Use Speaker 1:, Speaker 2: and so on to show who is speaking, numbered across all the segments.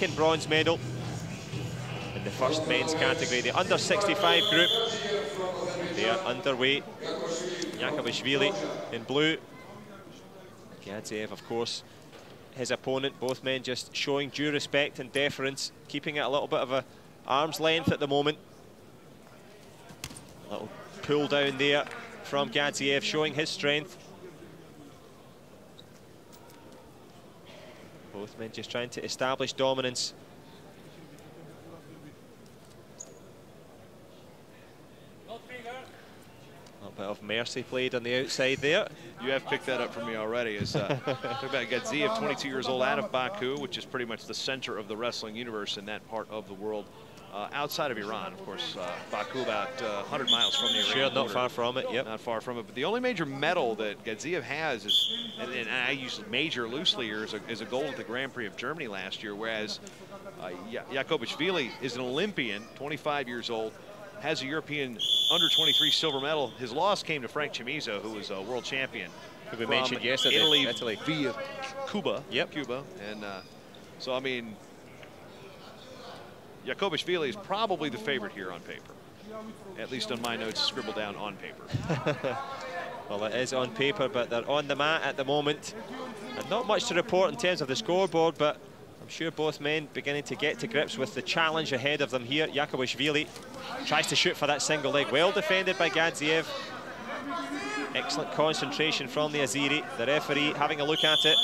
Speaker 1: second bronze medal in the first men's category. The under 65 group, they are underway. IAKOBISHVILI in blue. GADZHIYEV, of course, his opponent. Both men just showing due respect and deference, keeping it a little bit of a arm's length at the moment. A little pull down there from GADZHIYEV, showing his strength. Both men just trying to establish dominance. A little bit of mercy played on the outside there.
Speaker 2: You have picked that up from me already. Talk about GADZHIYEV, 22 years old, out of Baku, which is pretty much the center of the wrestling universe in that part of the world. Outside of Iran, of course, Baku about 100 miles from the Iran
Speaker 1: Sure, not
Speaker 2: border.
Speaker 1: far from it, yep.
Speaker 2: Not far from it, but the only major medal that GADZHIYEV has is, and I use major loosely here, is a gold at the Grand Prix of Germany last year, whereas IAKOBISHVILI is an Olympian, 25 years old, has a European under-23 silver medal. His loss came to Frank Chamizo, who was a world champion.
Speaker 1: Who we mentioned yesterday,
Speaker 2: Italy via Cuba.
Speaker 1: Yep.
Speaker 2: Cuba, and so I mean, IAKOBISHVILI is probably the favorite here on paper, at least on my notes scribbled down on paper.
Speaker 1: Well, it is on paper, but they're on the mat at the moment. And not much to report in terms of the scoreboard, but I'm sure both men beginning to get to grips with the challenge ahead of them here. IAKOBISHVILI tries to shoot for that single leg. Well defended by GADZHIYEV. Excellent concentration from the Azeri. The referee having a look at it.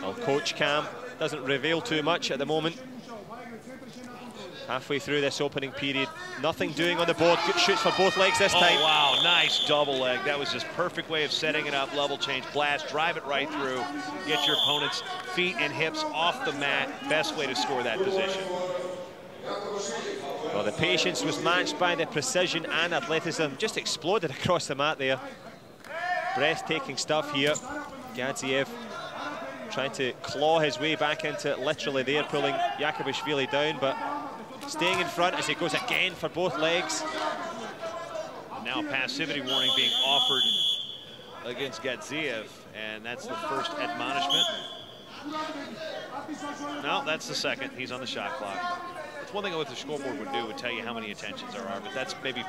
Speaker 1: Well, coach Cam doesn't reveal too much at the moment. Halfway through this opening period, nothing doing on the board. Good shoots for both legs this time.
Speaker 2: Oh, wow, nice double leg. That was just perfect way of setting it up. Level change, blast, drive it right through. Get your opponent's feet and hips off the mat. Best way to score that position.
Speaker 1: Well, the patience was matched by the precision and athleticism. Just exploded across the mat there. Breathtaking stuff here. GADZHIYEV trying to claw his way back into it, literally there, pulling IAKOBISHVILI down, but staying in front as he goes again for both legs.
Speaker 2: Now a passivity warning being offered against GADZHIYEV, and that's the first admonishment. No, that's the second. He's on the shot clock. That's one thing what the scoreboard would do, would tell you how many attentions there are, but that's maybe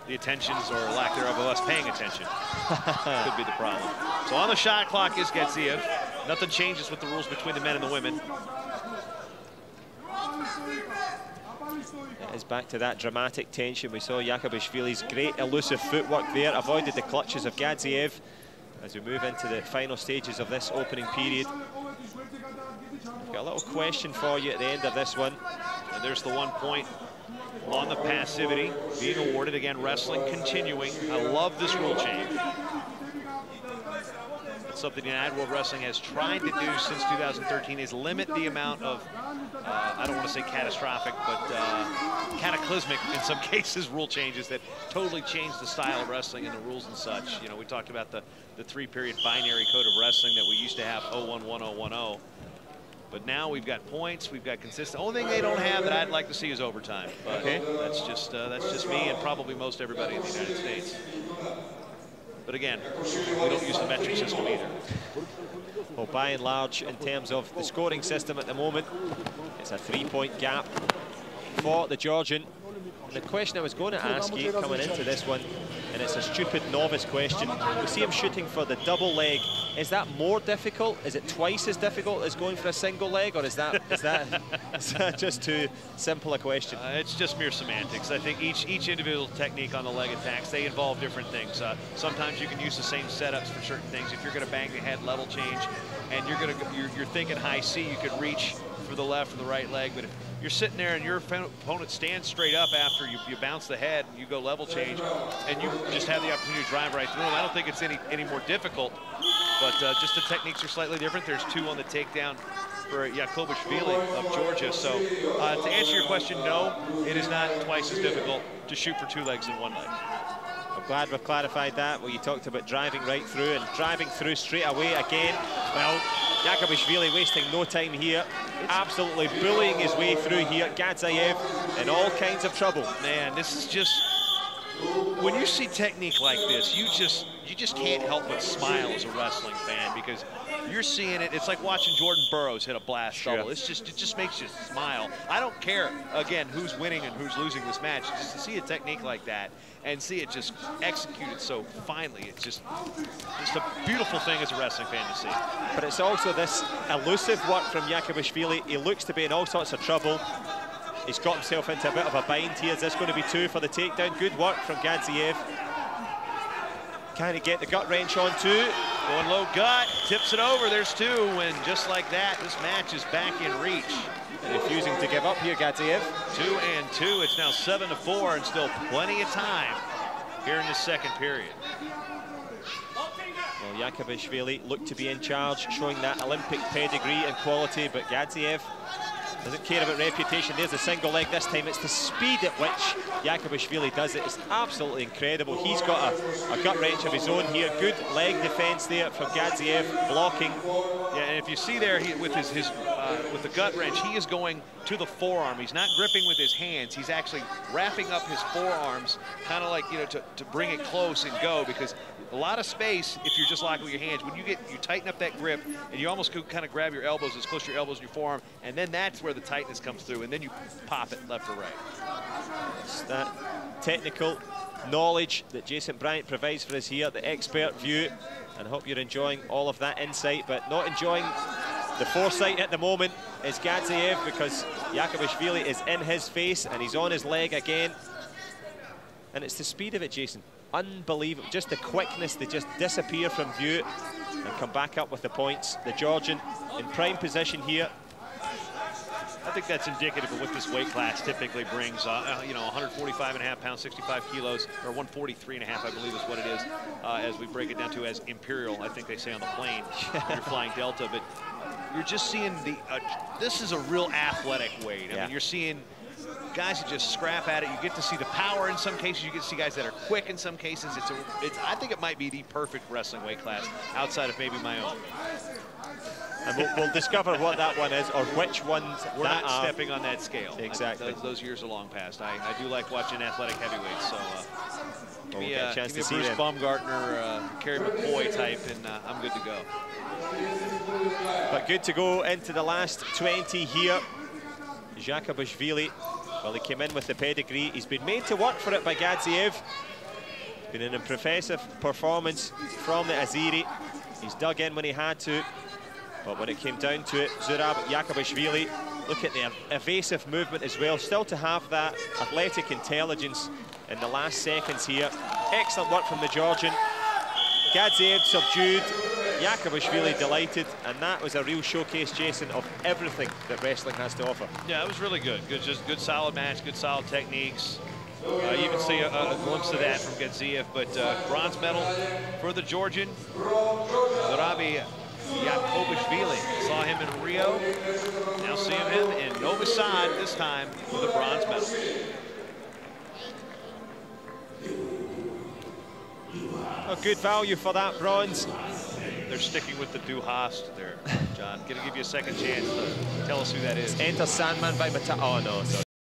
Speaker 2: the attentions or lack thereof of us paying attention. Could be the problem. So on the shot clock is GADZHIYEV. Nothing changes with the rules between the men and the women.
Speaker 1: It is back to that dramatic tension. We saw IAKOBISHVILI's great elusive footwork there, avoided the clutches of GADZHIYEV as we move into the final stages of this opening period. I've got a little question for you at the end of this one.
Speaker 2: And there's the 1 point on the passivity being awarded. Again, wrestling continuing. I love this rule change. It's something United World Wrestling has tried to do since 2013, is limit the amount of, I don't want to say catastrophic, but cataclysmic, in some cases, rule changes that totally change the style of wrestling and the rules and such. You know, we talked about the 3-period binary code of wrestling that we used to have, 0-1-1-0-1-0. But now we've got points, we've got consistent. Only thing they don't have that I'd like to see is overtime. But okay, that's just me and probably most everybody in the United States. But again, we don't use the metric system either.
Speaker 1: Well, by and large, in terms of the scoring system at the moment, it's a 3-point gap for the Georgian. And the question I was going to ask you coming into this one, and it's a stupid novice question. We see him shooting for the double leg. Is that more difficult? Is it twice as difficult as going for a single leg, or is that just too simple a question?
Speaker 2: It's just mere semantics. I think each individual technique on the leg attacks, they involve different things. Sometimes you can use the same setups for certain things. If you're going to bang the head level change, and you're thinking high C, you could reach for the left or the right leg. But if you're sitting there and your opponent stands straight up after you bounce the head and you go level change, and you just have the opportunity to drive right through them, I don't think it's any more difficult. But just the techniques are slightly different. There's 2 on the takedown for IAKOBISHVILI of Georgia. So to answer your question, no, it is not twice as difficult to shoot for 2 legs than 1 leg.
Speaker 1: I'm glad we've clarified that. Well, you talked about driving right through and driving through straight away again. Well, IAKOBISHVILI wasting no time here. Absolutely bullying his way through here. GADZHIYEV in all kinds of trouble.
Speaker 2: Man, this is just when you see technique like this, you just can't help but smile as a wrestling fan, because you're seeing it. It's like watching Jordan Burroughs hit a blast double. It just makes you smile. I don't care, again, who's winning and who's losing this match. Just to see a technique like that and see it just executed so finely, it's just a beautiful thing as a wrestling fan to see.
Speaker 1: But it's also this elusive work from IAKOBISHVILI. He looks to be in all sorts of trouble. He's got himself into a bit of a bind here. Is this going to be 2 for the takedown? Good work from GADZHIYEV. Can he get the gut wrench on 2?
Speaker 2: Going low gut, tips it over. There's 2, and just like that, this match is back in reach.
Speaker 1: And refusing to give up here, GADZHIYEV.
Speaker 2: 2 and 2. It's now 7-4, and still plenty of time here in the second period.
Speaker 1: Well, IAKOBISHVILI looked to be in charge, showing that Olympic pedigree and quality, but GADZHIYEV doesn't care about reputation. There's a single leg this time. It's the speed at which IAKOBISHVILI does it. It's absolutely incredible. He's got a gut wrench of his own here. Good leg defense there from GADZHIYEV, blocking.
Speaker 2: Yeah, and if you see there, with with the gut wrench, he is going to the forearm. He's not gripping with his hands. He's actually wrapping up his forearms, kind of like, you know, to bring it close and go, because a lot of space if you're just locking with your hands. When you tighten up that grip, and you almost could kind of grab your elbows as close to your elbows and your forearm, and then that's where the tightness comes through, and then you pop it left or right.
Speaker 1: It's that technical knowledge that Jason Bryant provides for us here, the expert view, and I hope you're enjoying all of that insight, but not enjoying the foresight at the moment is GADZHIYEV, because IAKOBISHVILI is in his face and he's on his leg again. And it's the speed of it, Jason. Unbelievable. Just the quickness. They just disappear from view and come back up with the points. The Georgian in prime position here.
Speaker 2: I think that's indicative of what this weight class typically brings. You know, 145.5 pounds, 65 kilos, or 143.5, I believe is what it is, as we break it down to as Imperial, I think they say on the plane. You're flying Delta, but you're just seeing this is a real athletic weight. I mean, you're seeing guys who just scrap at it. You get to see the power in some cases. You get to see guys that are quick in some cases. I think it might be the perfect wrestling weight class outside of maybe my own.
Speaker 1: And we'll discover what that one is, or which ones
Speaker 2: we're not stepping on that scale.
Speaker 1: Exactly.
Speaker 2: Those years are long past. I do like watching athletic heavyweights, so give me
Speaker 1: a chance to see
Speaker 2: Bruce
Speaker 1: them.
Speaker 2: Baumgartner, Kerry McCoy type, and I'm good to go.
Speaker 1: But good to go into the last 20 here. IAKOBISHVILI, well, he came in with the pedigree. He's been made to work for it by GADZHIYEV. It's been an impressive performance from the Azeri. He's dug in when he had to. But when it came down to it, Zurab IAKOBISHVILI, look at the evasive movement as well. Still to have that athletic intelligence in the last seconds here. Excellent work from the Georgian. GADZHIYEV subdued, IAKOBISHVILI delighted, and that was a real showcase, Jason, of everything that wrestling has to offer.
Speaker 2: Yeah, it was really good. Just good, solid match, good, solid techniques. You can see a glimpse of that from GADZHIYEV, but bronze medal for the Georgian, Zurabi IAKOBISHVILI. Saw him in Rio, now seeing him in Novi Sad, this time with a bronze medal.
Speaker 1: A good value for that bronze.
Speaker 2: They're sticking with the Du Hast there, John. Gonna give you a second chance to tell us who that is.
Speaker 1: Enter Sandman by Mata. Oh no, sorry.